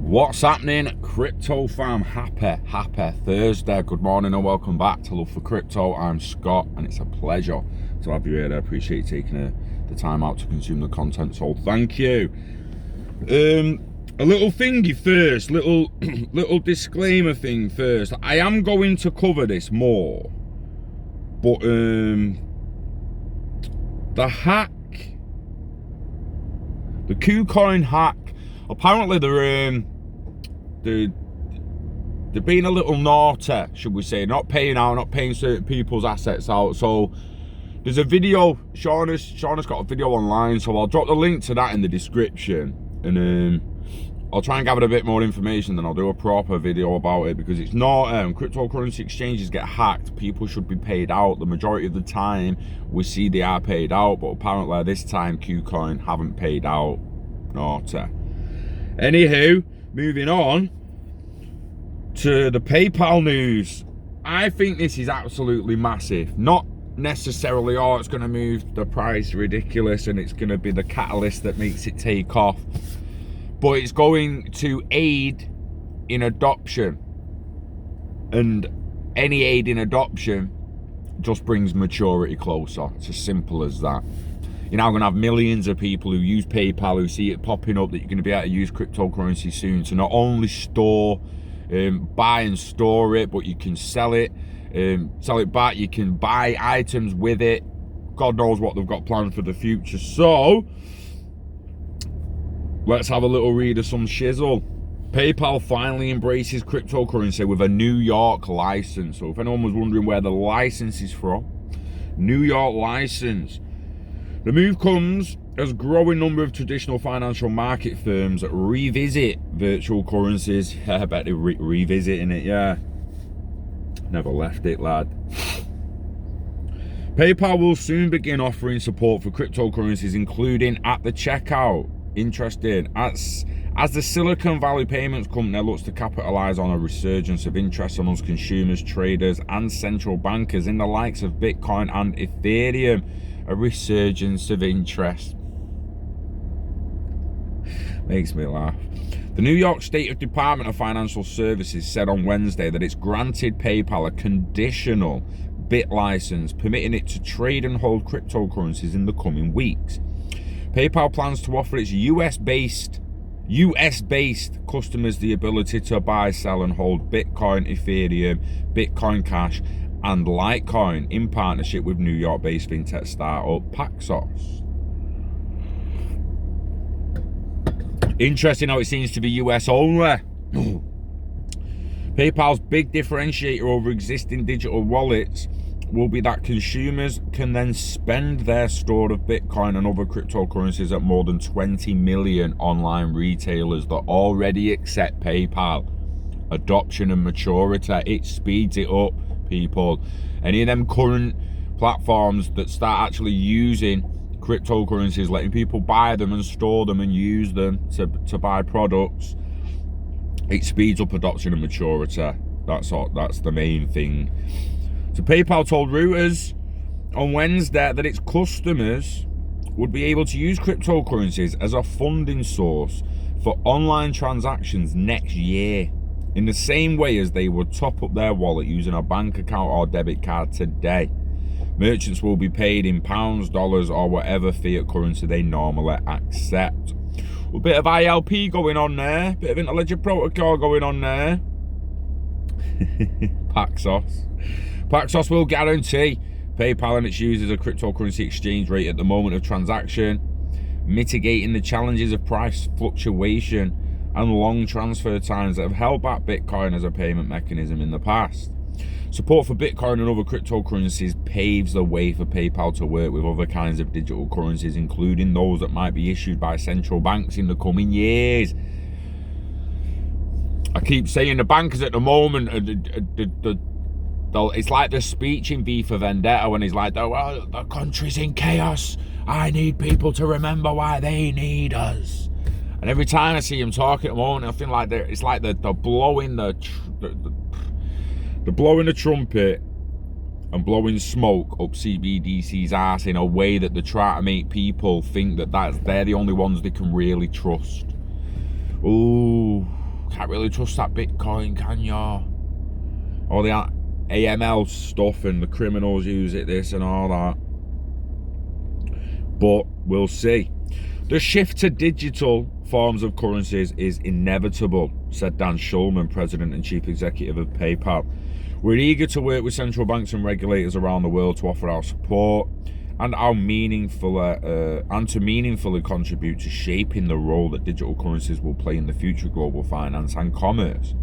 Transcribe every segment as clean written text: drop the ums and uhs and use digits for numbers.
What's happening, crypto fam? Happy Thursday. Good morning and welcome back to Love for Crypto. I'm Scott and it's a pleasure to have you here. I appreciate you taking the time out to consume the content, so thank you. A little thingy first, little disclaimer thing first. I am going to cover this more, but the hack, the KuCoin hack, apparently they're being a little naughty, should we say, not paying certain people's assets out. So there's a video, Shauna's got a video online, so I'll drop the link to that in the description, and I'll try and gather a bit more information, then I'll do a proper video about it, because it's not, cryptocurrency exchanges get hacked, people should be paid out. The majority of the time we see they are paid out, but apparently this time KuCoin haven't paid out. Naughty. Anywho, moving on to the PayPal news. I think this is absolutely massive. Not necessarily, oh, it's going to move the price ridiculous and it's going to be the catalyst that makes it take off, but it's going to aid in adoption, and any aid in adoption just brings maturity closer. It's as simple as that. You're now going to have millions of people who use PayPal, who see it popping up that you're going to be able to use cryptocurrency soon to not only buy and store it, but you can sell it back. You can buy items with it. God knows what they've got planned for the future. So let's have a little read of some shizzle. PayPal finally embraces cryptocurrency with a New York license. So if anyone was wondering where the license is from, New York license. The move comes as a growing number of traditional financial market firms revisit virtual currencies. I bet they're revisiting it, yeah. Never left it, lad. PayPal will soon begin offering support for cryptocurrencies, including at the checkout. Interesting. As the Silicon Valley payments company looks to capitalize on a resurgence of interest amongst consumers, traders, and central bankers in the likes of Bitcoin and Ethereum. A resurgence of interest. Makes me laugh. The New York State Department of Financial Services said on Wednesday that it's granted PayPal a conditional bit license, permitting it to trade and hold cryptocurrencies in the coming weeks. PayPal plans to offer its US-based customers the ability to buy, sell, and hold Bitcoin, Ethereum, Bitcoin Cash, and Litecoin in partnership with New York-based fintech startup Paxos. Interesting how it seems to be US only. PayPal's big differentiator over existing digital wallets will be that consumers can then spend their store of Bitcoin and other cryptocurrencies at more than 20 million online retailers that already accept PayPal. Adoption and maturity, it speeds it up, people. Any of them current platforms that start actually using cryptocurrencies, letting people buy them and store them and use them to buy products, it speeds up adoption and maturity. That's the main thing. So PayPal told Reuters on Wednesday that its customers would be able to use cryptocurrencies as a funding source for online transactions next year, in the same way as they would top up their wallet using a bank account or debit card today. Merchants will be paid in pounds, dollars, or whatever fiat currency they normally accept. A bit of ILP going on there, bit of intelligent protocol going on there. Paxos will guarantee PayPal and its users a cryptocurrency exchange rate at the moment of transaction, mitigating the challenges of price fluctuation and long transfer times that have held back Bitcoin as a payment mechanism in the past. Support for Bitcoin and other cryptocurrencies paves the way for PayPal to work with other kinds of digital currencies, including those that might be issued by central banks in the coming years. I keep saying the bankers at the moment, it's like the speech in V for Vendetta when he's like, well, the country's in chaos. I need people to remember why they need us. And every time I see him talking at the moment, I feel like it's like they're blowing the trumpet and blowing smoke up CBDC's ass in a way that they try to make people think that they're the only ones they can really trust. Ooh, can't really trust that Bitcoin, can you? All the AML stuff and the criminals use it, this and all that. But we'll see. The shift to digital forms of currencies is inevitable, said Dan Schulman, President and Chief Executive of PayPal. We're eager to work with central banks and regulators around the world to offer our support and to meaningfully contribute to shaping the role that digital currencies will play in the future of global finance and commerce.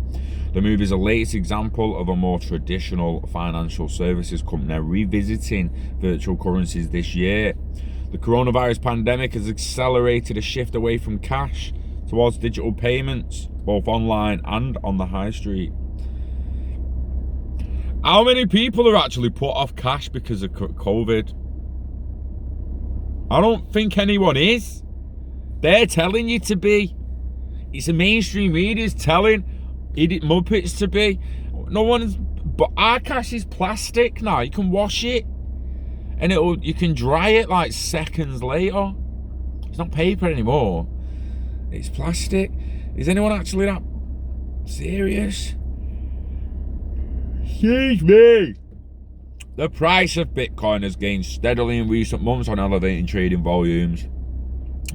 The move is the latest example of a more traditional financial services company revisiting virtual currencies this year. The coronavirus pandemic has accelerated a shift away from cash towards digital payments, both online and on the high street. How many people are actually put off cash because of COVID? I don't think anyone is. They're telling you to be. It's the mainstream media's telling idiot muppets to be. No one's. But our cash is plastic now. You can wash it, and you can dry it like seconds later. It's not paper anymore. It's plastic. Is anyone actually that serious? Excuse me. The price of Bitcoin has gained steadily in recent months on elevating trading volumes,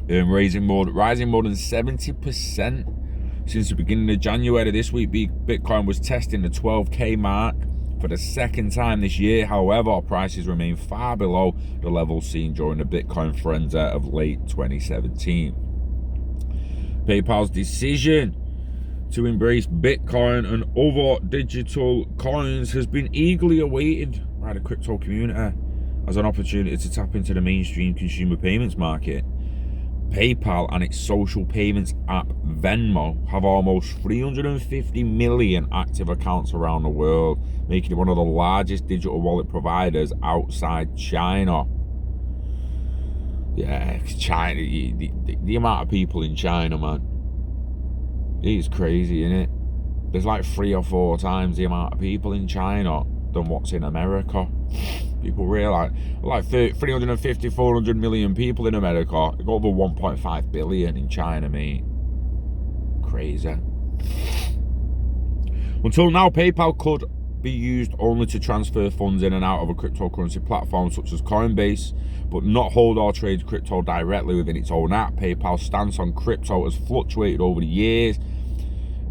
rising more than 70% since the beginning of January. This week, Bitcoin was testing the 12K mark for the second time this year. However, prices remain far below the levels seen during the Bitcoin frenzy of late 2017. PayPal's decision to embrace Bitcoin and other digital coins has been eagerly awaited by the crypto community as an opportunity to tap into the mainstream consumer payments market. PayPal and its social payments app Venmo have almost 350 million active accounts around the world, making it one of the largest digital wallet providers outside China. Yeah, China, the amount of people in China, man, it's crazy, isn't it? There's like 3 or 4 times the amount of people in China than what's in America. People realize, like 350, 400 million people in America. They got over 1.5 billion in China, mate. Crazy. Until now, PayPal could be used only to transfer funds in and out of a cryptocurrency platform such as Coinbase, but not hold or trade crypto directly within its own app. PayPal's stance on crypto has fluctuated over the years.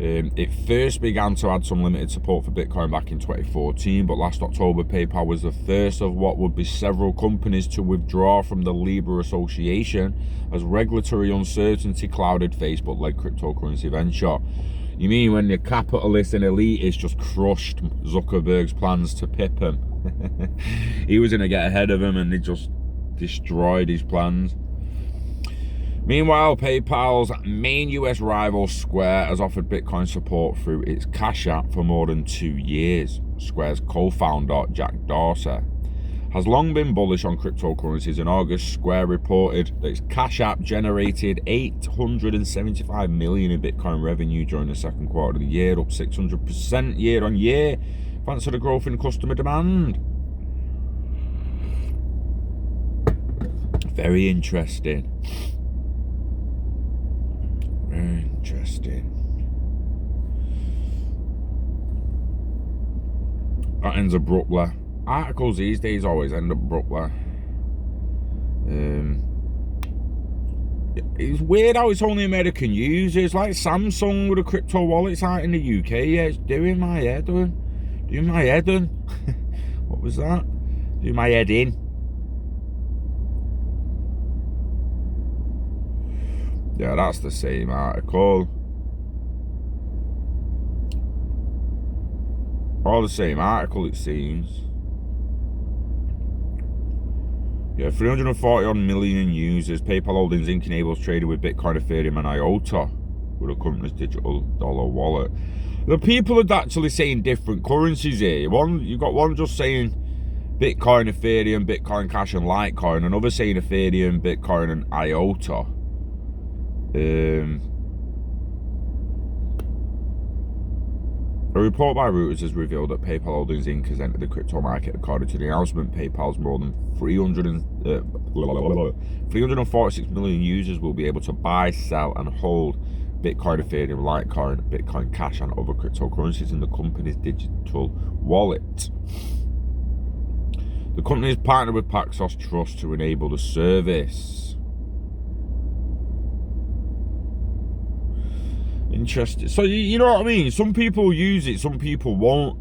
It first began to add some limited support for Bitcoin back in 2014, but last October, PayPal was the first of what would be several companies to withdraw from the Libra Association as regulatory uncertainty clouded Facebook-led cryptocurrency venture. You mean when the capitalist and elitist just crushed Zuckerberg's plans to pip him? He was going to get ahead of him and they just destroyed his plans. Meanwhile, PayPal's main US rival, Square, has offered Bitcoin support through its Cash App for more than 2 years. Square's co-founder, Jack Dorsey, has long been bullish on cryptocurrencies. In August, Square reported that its Cash App generated $875 million in Bitcoin revenue during the second quarter of the year, up 600% year on year, thanks to the growth in customer demand. Very interesting. Very interesting. That ends abruptly. Articles these days always end abruptly. It's weird how it's only American users. Like Samsung with a crypto wallet's out in the UK. Yeah, it's doing my head in. Doing my head in. What was that? Doing my head in. Yeah, that's the same article. All the same article, it seems. Yeah, 340 million users. PayPal Holdings Inc. enables trading with Bitcoin, Ethereum, and IOTA with a company's digital dollar wallet. The people are actually saying different currencies here. You've got one just saying Bitcoin, Ethereum, Bitcoin Cash, and Litecoin. Another saying Ethereum, Bitcoin, and IOTA. A report by Reuters has revealed that PayPal Holdings Inc. has entered the crypto market. According to the announcement, PayPal's more than 346 million users will be able to buy, sell, and hold Bitcoin, Ethereum, Litecoin, Bitcoin Cash, and other cryptocurrencies in the company's digital wallet. The company is partnered with Paxos Trust to enable the service. Interesting. So you know what I mean? Some people use it, some people won't.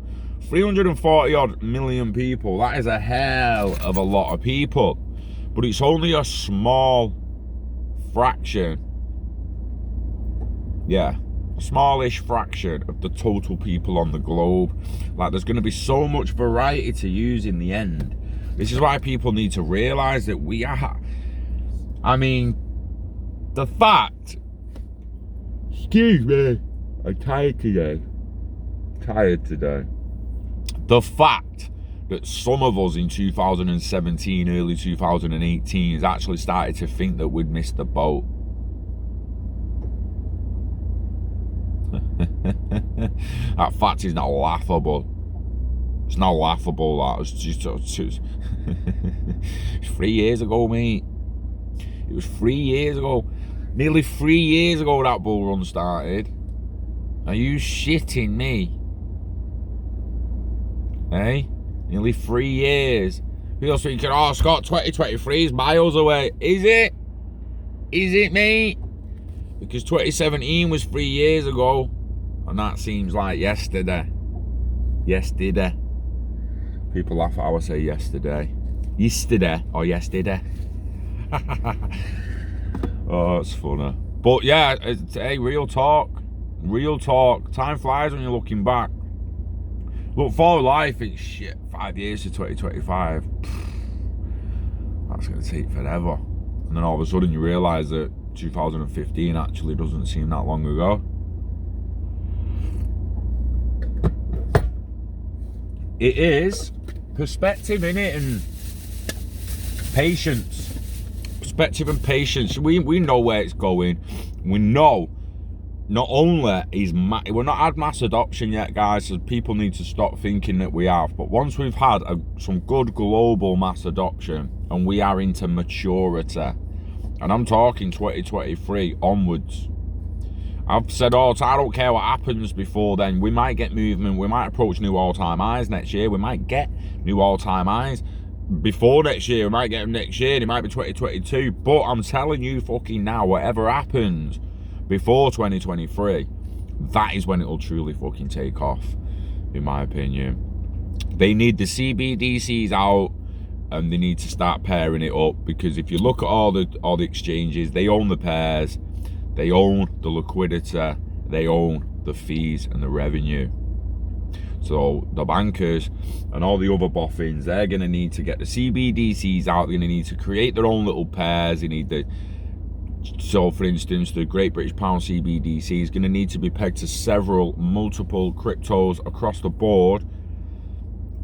340 odd million people, that is a hell of a lot of people. But it's only a small fraction. Yeah, smallish fraction of the total people on the globe. Like, there's going to be so much variety to use in the end. This is why people need to realize that we are, I mean, the fact, excuse me, I'm tired today. The fact that some of us in 2017, early 2018 has actually started to think that we'd missed the boat. That fact is not laughable. It's not laughable. That was just 3 years ago, mate. It was 3 years ago. Nearly 3 years ago that bull run started. Are you shitting me? Hey? Nearly 3 years. People thinking, oh, Scott, 2023 is miles away. Is it? Is it, mate? Because 2017 was 3 years ago. And that seems like yesterday. Yesterday. People laugh at how I say yesterday. Yesterday or yesterday. Oh, it's funny. But yeah, hey, real talk. Real talk. Time flies when you're looking back. Look, for life, it's shit. 5 years to 2025. That's going to take forever. And then all of a sudden you realise that 2015 actually doesn't seem that long ago. It is perspective, innit, and patience. Perspective and patience. We know where it's going. We know. Not only is we're not had mass adoption yet, guys, so people need to stop thinking that we have. But once we've had some good global mass adoption and we are into maturity, and I'm talking 2023 onwards, I've said all the time, I don't care what happens before then. We might get movement. We might approach new all-time highs next year. We might get new all-time highs before next year. We might get them next year. It might be 2022. But I'm telling you fucking now, whatever happens before 2023, that is when it'll truly fucking take off, in my opinion. They need the CBDCs out, and they need to start pairing it up, because if you look at all the exchanges, they own the pairs, they own the liquidity, they own the fees and the revenue. So the bankers and all the other boffins, they're going to need to get the CBDCs out. They're going to need to create their own little pairs. They need so for instance, the Great British Pound CBDC is going to need to be pegged to multiple cryptos across the board.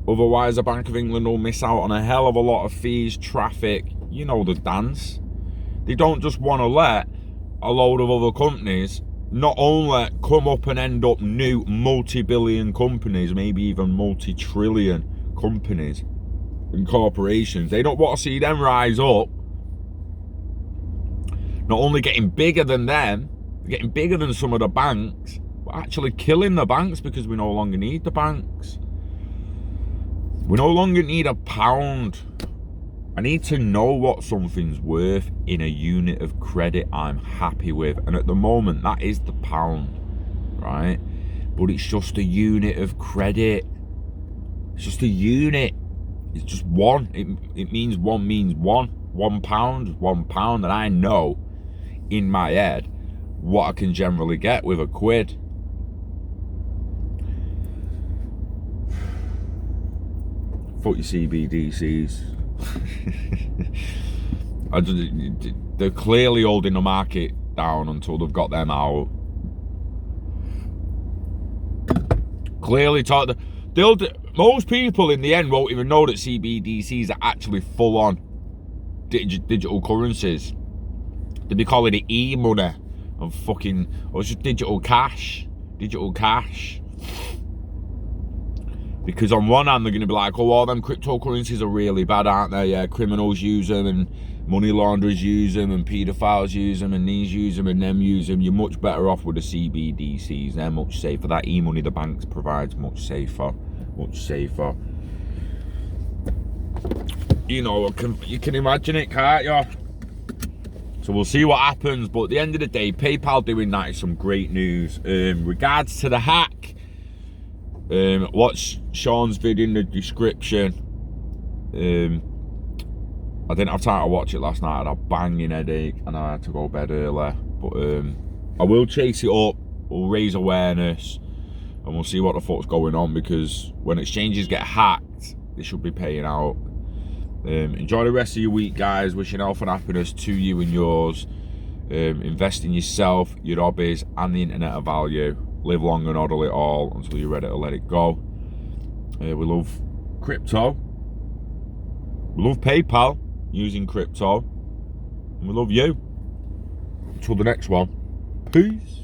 Otherwise, the Bank of England will miss out on a hell of a lot of fees, traffic, you know the dance. They don't just want to let a load of other companies not only come up and end up new multi-billion companies, maybe even multi-trillion companies and corporations. They don't want to see them rise up, not only getting bigger than them, getting bigger than some of the banks, but actually killing the banks, because we no longer need the banks. We no longer need a pound. I need to know what something's worth in a unit of credit I'm happy with. And at the moment, that is the pound, right? But it's just a unit of credit. It's just a unit. It's just one. It means one means one. £1 is £1. And I know in my head what I can generally get with a quid. Fuck your CBDCs. They're clearly holding the market down until they've got them out. Clearly, most people in the end won't even know that CBDCs are actually full-on digital currencies. They'll be calling it e-money and fucking, or it's just digital cash. Digital cash. Because on one hand, they're going to be like, oh, all them cryptocurrencies are really bad, aren't they? Yeah, criminals use them and money launderers use them, and paedophiles use them, and these use them, and them use them. You're much better off with the CBDCs. They're much safer. That e-money the banks provides much safer, much safer. You know, you can imagine it, can't you? So we'll see what happens. But at the end of the day, PayPal doing that is some great news. Regards to the hack, watch Sean's video in the description. I didn't have time to watch it last night. I had a banging headache and I had to go to bed early. But I will chase it up. We'll raise awareness and we'll see what the fuck's going on, because when exchanges get hacked, they should be paying out. Enjoy the rest of your week, guys. Wishing health and happiness to you and yours. Invest in yourself, your hobbies, and the internet of value. Live long and hodl it all until you're ready to let it go. We love crypto. We love PayPal using crypto. And we love you. Until the next one. Peace.